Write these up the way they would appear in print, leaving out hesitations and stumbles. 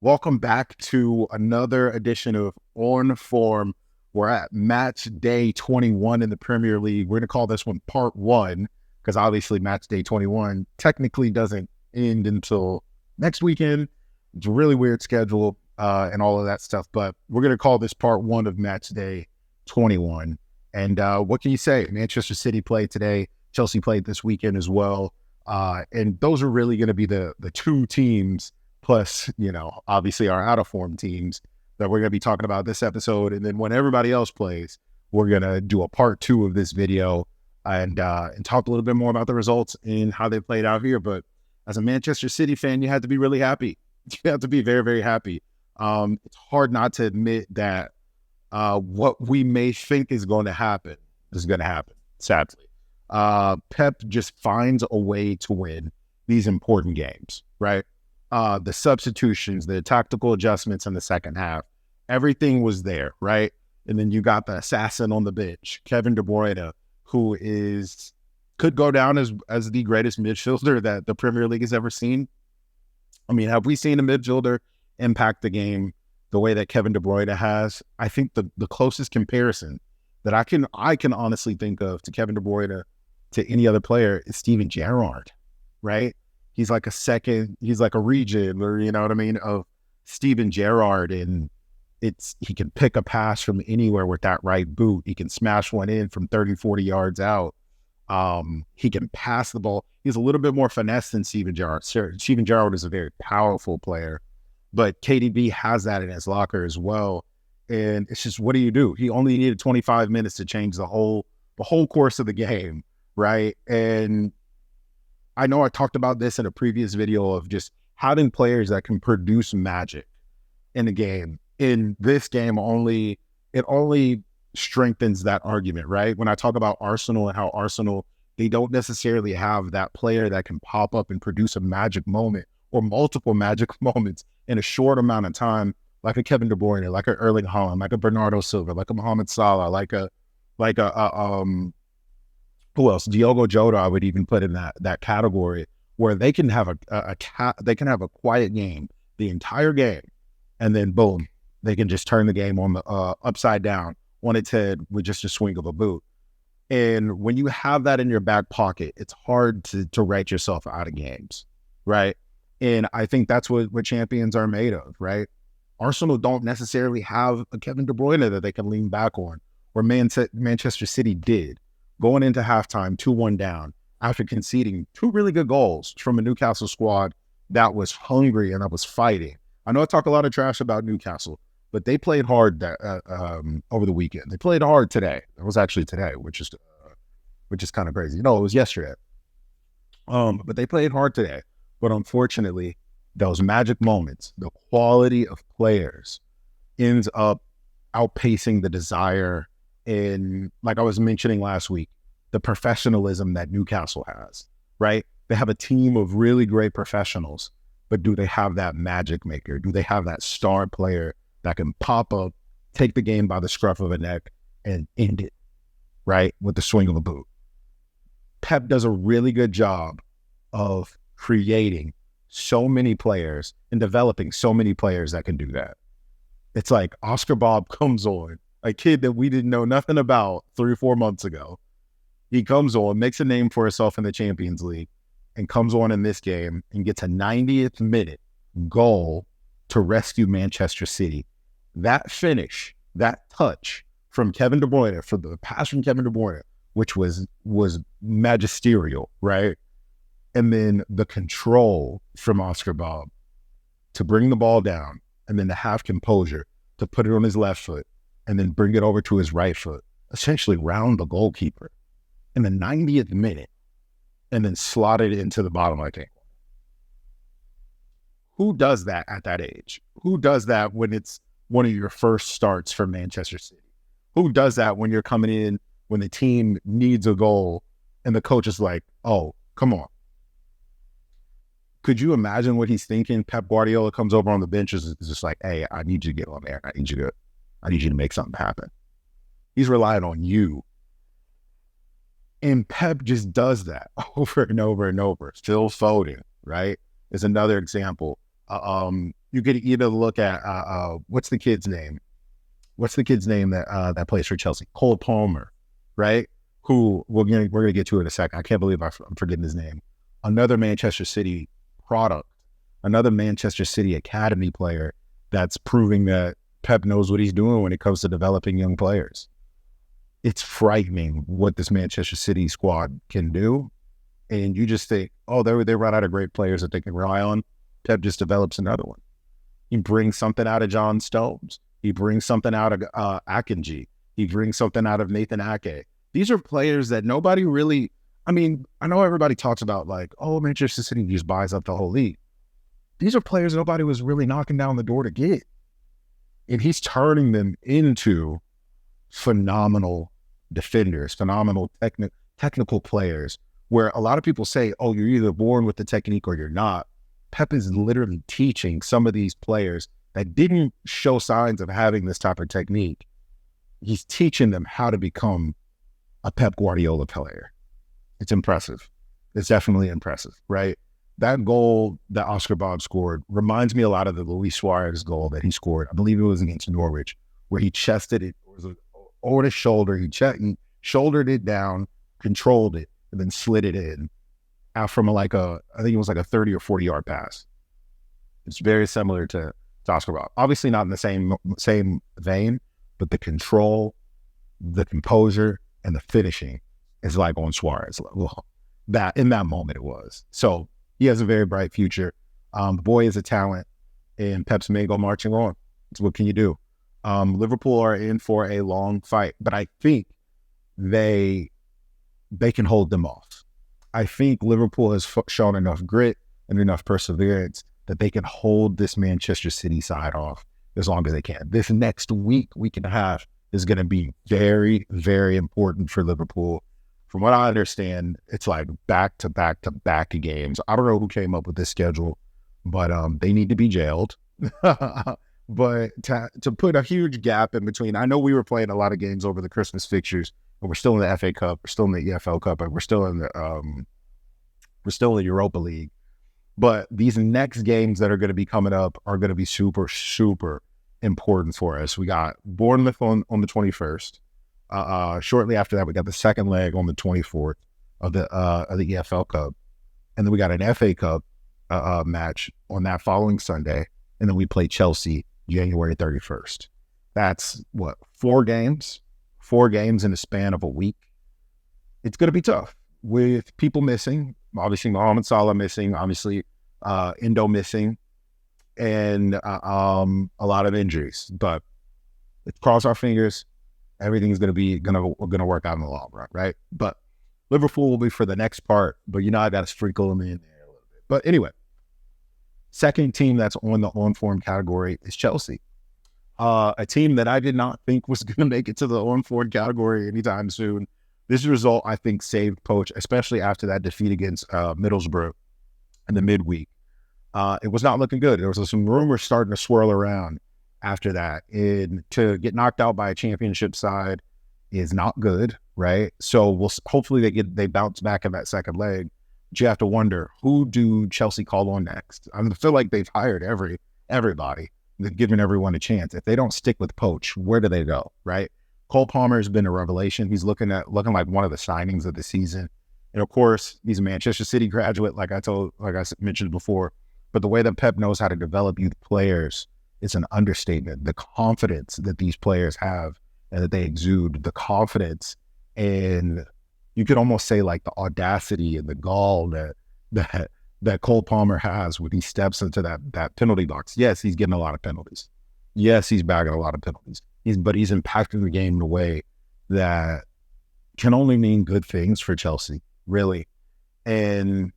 Welcome back to another edition of OnForm. We're at match day 21 in the Premier League. We're going to call this one part one because obviously match day 21 technically doesn't end until next weekend. It's a really weird schedule and all of that stuff, but we're going to call this part one of match day 21. And what can you say? Manchester City played today. Chelsea played this weekend as well. And those are really going to be the two teams plus, obviously our out of form teams that we're going to be talking about this episode. And then when everybody else plays, we're going to do a part two of this video and talk a little bit more about the results and how they played out here. But as a Manchester City fan, you have to be really happy. You have to be very, very happy. It's hard not to admit that what we may think is going to happen is going to happen, sadly. Pep just finds a way to win these important games, right? The substitutions, the tactical adjustments in the second half, everything was there, right? And then you got the assassin on the bench, Kevin De Bruyne, who could go down as the greatest midfielder that the Premier League has ever seen. I mean, have we seen a midfielder impact the game the way that Kevin De Bruyne has? I think the closest comparison that I can honestly think of to Kevin De Bruyne to any other player is Steven Gerrard, right? He's like a region, or you know what I mean, of Steven Gerrard, and he can pick a pass from anywhere with that right boot. He can smash one in from 30, 40 yards out. He can pass the ball. He's a little bit more finesse than Steven Gerrard. Steven Gerrard is a very powerful player, but KDB has that in his locker as well. And it's just, what do? He only needed 25 minutes to change the whole course of the game, right? And I know I talked about this in a previous video of just having players that can produce magic in the game. In this game, it only strengthens that argument, right? When I talk about Arsenal and how Arsenal, they don't necessarily have that player that can pop up and produce a magic moment or multiple magic moments in a short amount of time, like a Kevin De Bruyne, like a Erling Haaland, like a Bernardo Silva, like a Mohamed Salah, like a who else? Diogo Jota, I would even put in that category, where they can have a quiet game the entire game, and then boom, they can just turn the game on the upside down on its head with just a swing of a boot. And when you have that in your back pocket, it's hard to write yourself out of games, right? And I think that's what champions are made of, right? Arsenal don't necessarily have a Kevin De Bruyne that they can lean back on, or Manchester City did. Going into halftime, 2-1 down, after conceding two really good goals from a Newcastle squad that was hungry and that was fighting. I know I talk a lot of trash about Newcastle, but they played hard over the weekend. They played hard today. It was actually today, which is kind of crazy. No, it was yesterday. But they played hard today. But unfortunately, those magic moments, the quality of players ends up outpacing the desire. And like I was mentioning last week, the professionalism that Newcastle has, right? They have a team of really great professionals, but do they have that magic maker? Do they have that star player that can pop up, take the game by the scruff of a neck and end it, right? With the swing of a boot. Pep does a really good job of creating so many players and developing so many players that can do that. It's like Oscar Bob comes on, a kid that we didn't know nothing about 3 or 4 months ago. He comes on, makes a name for himself in the Champions League, and comes on in this game and gets a 90th minute goal to rescue Manchester City. That finish, that touch from Kevin De Bruyne, for the pass from Kevin De Bruyne, which was magisterial, right? And then the control from Oscar Bob to bring the ball down, and then to have composure, to put it on his left foot, and then bring it over to his right foot, essentially round the goalkeeper in the 90th minute, and then slot it into the bottom right hand. Who does that at that age? Who does that when it's one of your first starts for Manchester City? Who does that when you're coming in, when the team needs a goal, and the coach is like, oh, come on. Could you imagine what he's thinking? Pep Guardiola comes over on the bench, is just like, hey, I need you to get on there. I need you to make something happen. He's relying on you. And Pep just does that over and over and over. Phil Foden, right, is another example. You could either look at what's the kid's name? What's the kid's name that plays for Chelsea? Cole Palmer, right? Who we're gonna get to in a second. I can't believe I'm forgetting his name. Another Manchester City product, another Manchester City academy player that's proving that Pep knows what he's doing when it comes to developing young players. It's frightening what this Manchester City squad can do. And you just think, oh, they run out of great players that they can rely on. Pep just develops another one. He brings something out of John Stones. He brings something out of Akanji. He brings something out of Nathan Ake. These are players that nobody really, I mean, I know everybody talks about like, oh, Manchester City just buys up the whole league. These are players nobody was really knocking down the door to get. And he's turning them into phenomenal defenders, phenomenal technical players, where a lot of people say, oh, you're either born with the technique or you're not. Pep is literally teaching some of these players that didn't show signs of having this type of technique. He's teaching them how to become a Pep Guardiola player. It's impressive. It's definitely impressive, right? That goal that Oscar Bob scored reminds me a lot of the Luis Suarez goal that he scored. I believe it was against Norwich, where he chested it, it was over his shoulder. He shouldered it down, controlled it, and then slid it in out from I think it was like a 30 or 40 yard pass. It's very similar to Oscar Bob. Obviously not in the same vein, but the control, the composure, and the finishing is like on Suarez level. That in that moment it was. So he has a very bright future. The boy is a talent, and Pep's may go marching on. So what can you do? Liverpool are in for a long fight, but I think they can hold them off. I think Liverpool has shown enough grit and enough perseverance that they can hold this Manchester City side off as long as they can. This next week and a half is going to be very, very important for Liverpool. From what I understand, it's like back to back to back games. I don't know who came up with this schedule, but they need to be jailed. But to put a huge gap in between, I know we were playing a lot of games over the Christmas fixtures, but we're still in the FA Cup, we're still in the EFL Cup, and we're still in the Europa League. But these next games that are going to be coming up are going to be super, super important for us. We got Bournemouth on the 21st. Shortly after that, we got the second leg on the 24th of the EFL Cup, and then we got an FA Cup match on that following Sunday, and then we play Chelsea January 31st. That's what, 4 games in the span of a week. It's going to be tough with people missing. Obviously, Mohamed Salah missing. Obviously, Endo missing, and a lot of injuries. But let's cross our fingers. Everything's going to work out in the long run, right? But Liverpool will be for the next part. But I got to sprinkle them in there a little bit. But anyway, second team that's on the on-form category is Chelsea. A team that I did not think was going to make it to the on-form category anytime soon. This result, I think, saved Poach, especially after that defeat against Middlesbrough in the midweek. It was not looking good. There was some rumors starting to swirl around after that. And to get knocked out by a championship side is not good, right? So hopefully they bounce back in that second leg. But you have to wonder, who do Chelsea call on next? I feel like they've hired everybody. They've given everyone a chance. If they don't stick with Poach, where do they go, right? Cole Palmer has been a revelation. He's looking like one of the signings of the season. And of course, he's a Manchester City graduate, like I mentioned before. But the way that Pep knows how to develop youth players, it's an understatement. The confidence that these players have and that they exude, the confidence, and you could almost say like the audacity and the gall that Cole Palmer has when he steps into that penalty box. Yes, he's getting a lot of penalties. Yes, he's bagging a lot of penalties. But he's impacting the game in a way that can only mean good things for Chelsea, really. And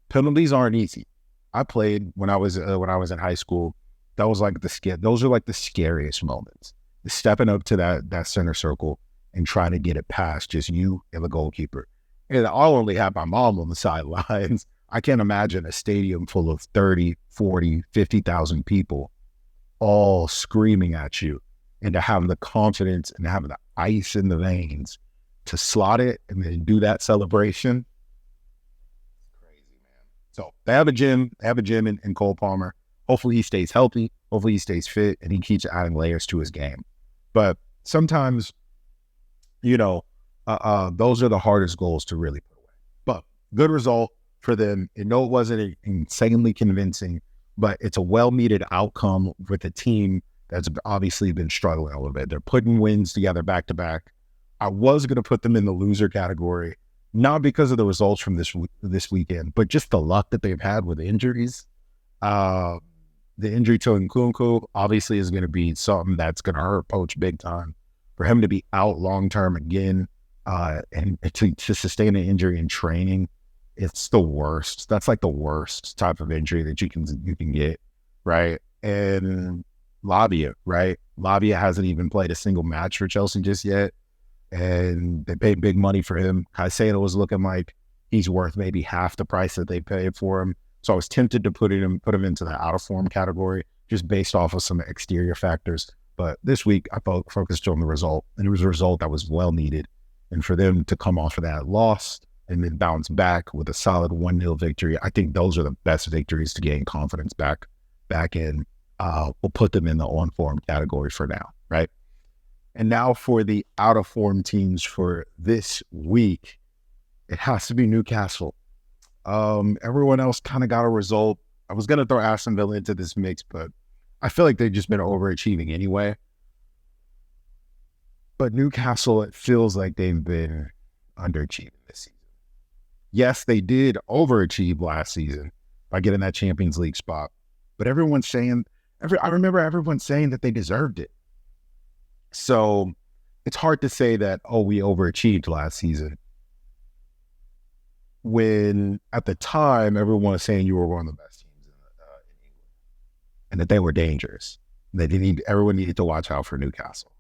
penalties aren't easy. I played when I was in high school. That was like those are like the scariest moments. Stepping up to that center circle and trying to get it past just you and the goalkeeper. And I'll only have my mom on the sidelines. I can't imagine a stadium full of 30, 40, 50,000 people all screaming at you, and to have the confidence and have the ice in the veins to slot it and then do that celebration. Crazy, man. So they have a gym in Cole Palmer. Hopefully he stays healthy. Hopefully he stays fit and he keeps adding layers to his game. But sometimes, those are the hardest goals to really put away. But good result for them. I know it wasn't insanely convincing, but it's a well-needed outcome with a team that's obviously been struggling a little bit. They're putting wins together back to back. I was going to put them in the loser category, not because of the results from this weekend, but just the luck that they've had with injuries. The injury to Nkunku obviously is going to be something that's going to hurt Poach big time. For him to be out long-term again and to sustain an injury in training, it's the worst. That's like the worst type of injury that you can get, right? And Lavia, right? Lavia hasn't even played a single match for Chelsea just yet, and they paid big money for him. Caicedo was looking like he's worth maybe half the price that they paid for him. So I was tempted to put him into the out of form category just based off of some exterior factors. But this week I focused on the result, and it was a result that was well needed. And for them to come off of that loss and then bounce back with a solid 1-0 victory, I think those are the best victories to gain confidence back in. We'll put them in the on-form category for now, right? And now for the out-of-form teams for this week, it has to be Newcastle. Everyone else kind of got a result. I was going to throw Aston Villa into this mix, but I feel like they've just been overachieving anyway. But Newcastle, it feels like they've been underachieving this season. Yes, they did overachieve last season by getting that Champions League spot, but I remember everyone saying that they deserved it. So it's hard to say that, we overachieved last season, when at the time everyone was saying you were one of the best teams in England and that they were dangerous. Everyone needed to watch out for Newcastle.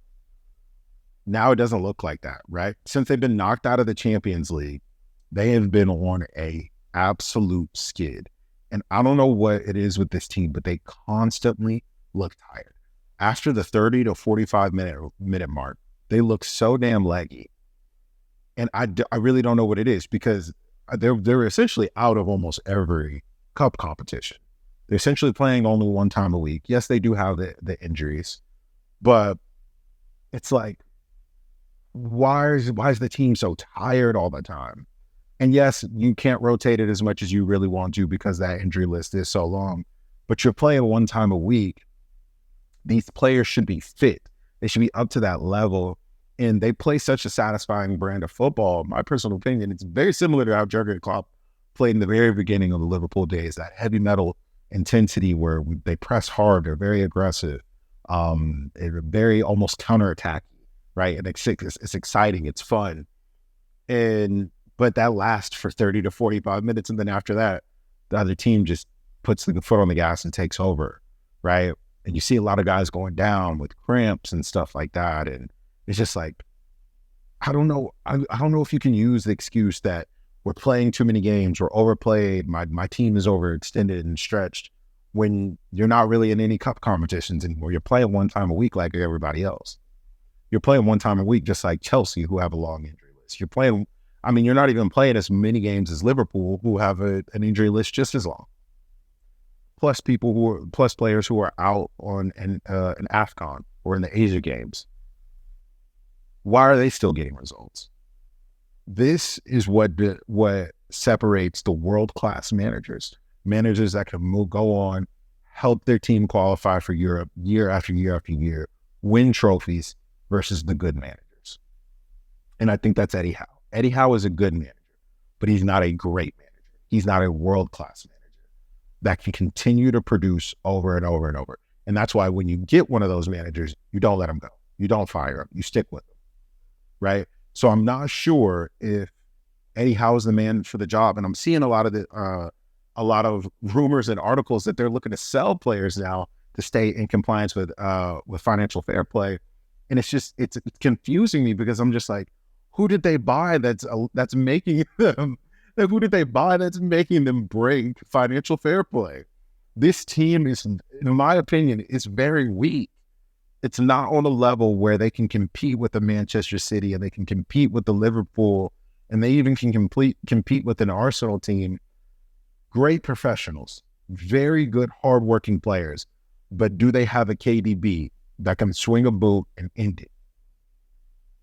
Now it doesn't look like that, right? Since they've been knocked out of the Champions League, they have been on a absolute skid. And I don't know what it is with this team, but they constantly look tired. After the 30 to 45 minute mark, they look so damn leggy. And I really don't know what it is, because they're essentially out of almost every cup competition. They're essentially playing only one time a week. Yes, they do have the injuries, but it's like, why is the team so tired all the time? And yes, you can't rotate it as much as you really want to because that injury list is so long, but you're playing one time a week. These players should be fit. They should be up to that level. And they play such a satisfying brand of football. My personal opinion, it's very similar to how Jurgen Klopp played in the very beginning of the Liverpool days, that heavy metal intensity where they press hard, they're very aggressive, they're very almost counterattacky, right? And it's exciting, it's fun. But that lasts for 30 to 45 minutes. And then after that, the other team just puts the foot on the gas and takes over, right? And you see a lot of guys going down with cramps and stuff like that. And it's just like, I don't know. I don't know if you can use the excuse that we're playing too many games, we're overplayed, my team is overextended and stretched, when you're not really in any cup competitions anymore. You're playing one time a week like everybody else. You're playing one time a week just like Chelsea, who have a long injury list. You're not even playing as many games as Liverpool, who have an injury list just as long. Plus players who are out on an AFCON or in the Asia games. Why are they still getting results? This is what separates the world-class managers that can go on, help their team qualify for Europe year after year after year, win trophies, versus the good managers. And I think that's Eddie Howe. Eddie Howe is a good manager, but he's not a great manager. He's not a world-class manager that can continue to produce over and over and over. And that's why when you get one of those managers, you don't let him go. You don't fire him. You stick with him, right? So I'm not sure if Eddie Howe is the man for the job. And I'm seeing a lot of rumors and articles that they're looking to sell players now to stay in compliance with financial fair play. And it's confusing me, because I'm just like, who did they buy that's making them? Who did they buy that's making them break financial fair play? This team is, in my opinion, is very weak. It's not on a level where they can compete with the Manchester City, and they can compete with the Liverpool, and they even can compete with an Arsenal team. Great professionals, very good, hardworking players, but do they have a KDB that can swing a boot and end it?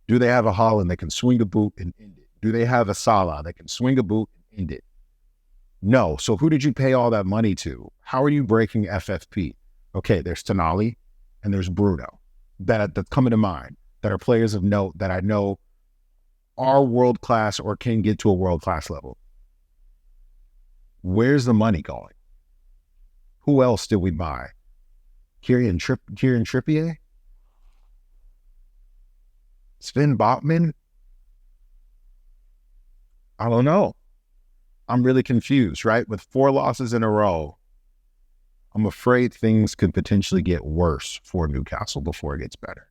Do they have a Haaland that can swing a boot and end it? Do they have a Salah that can swing a boot and end it? No. So who did you pay all that money to? How are you breaking FFP? Okay, there's Tonali and there's Bruno that's coming to mind, that are players of note that I know are world-class or can get to a world-class level. Where's the money going? Who else did we buy? Kieran Trippier? Sven Botman? I don't know. I'm really confused, right? With 4 losses in a row, I'm afraid things could potentially get worse for Newcastle before it gets better.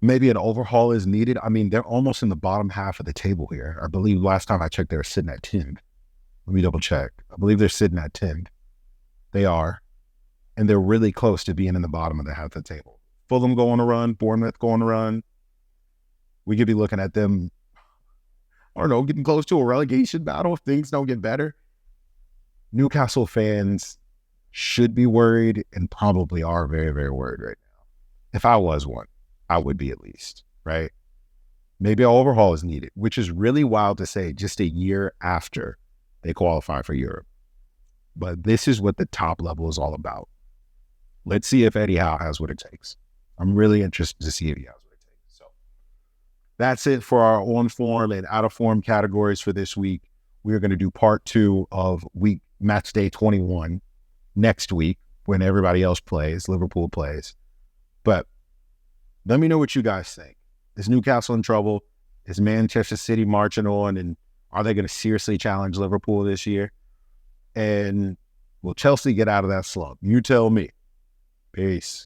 Maybe an overhaul is needed. I mean, they're almost in the bottom half of the table here. I believe last time I checked, they were sitting at 10. Let me double check. I believe they're sitting at 10. They are. And they're really close to being in the bottom of the half of the table. Fulham go on a run, Bournemouth go on a run. We could be looking at them, I don't know, getting close to a relegation battle if things don't get better. Newcastle fans should be worried and probably are very, very worried right now. If I was one, I would be at least, right? Maybe an overhaul is needed, which is really wild to say just a year after they qualify for Europe. But this is what the top level is all about. Let's see if Eddie Howe has what it takes. I'm really interested to see if he has what it takes. So that's it for our on-form and out-of-form categories for this week. We're going to do part 2 of match day 21 next week when everybody else plays, Liverpool plays. But let me know what you guys think. Is Newcastle in trouble? Is Manchester City marching on? And are they going to seriously challenge Liverpool this year? And will Chelsea get out of that slump? You tell me. Peace.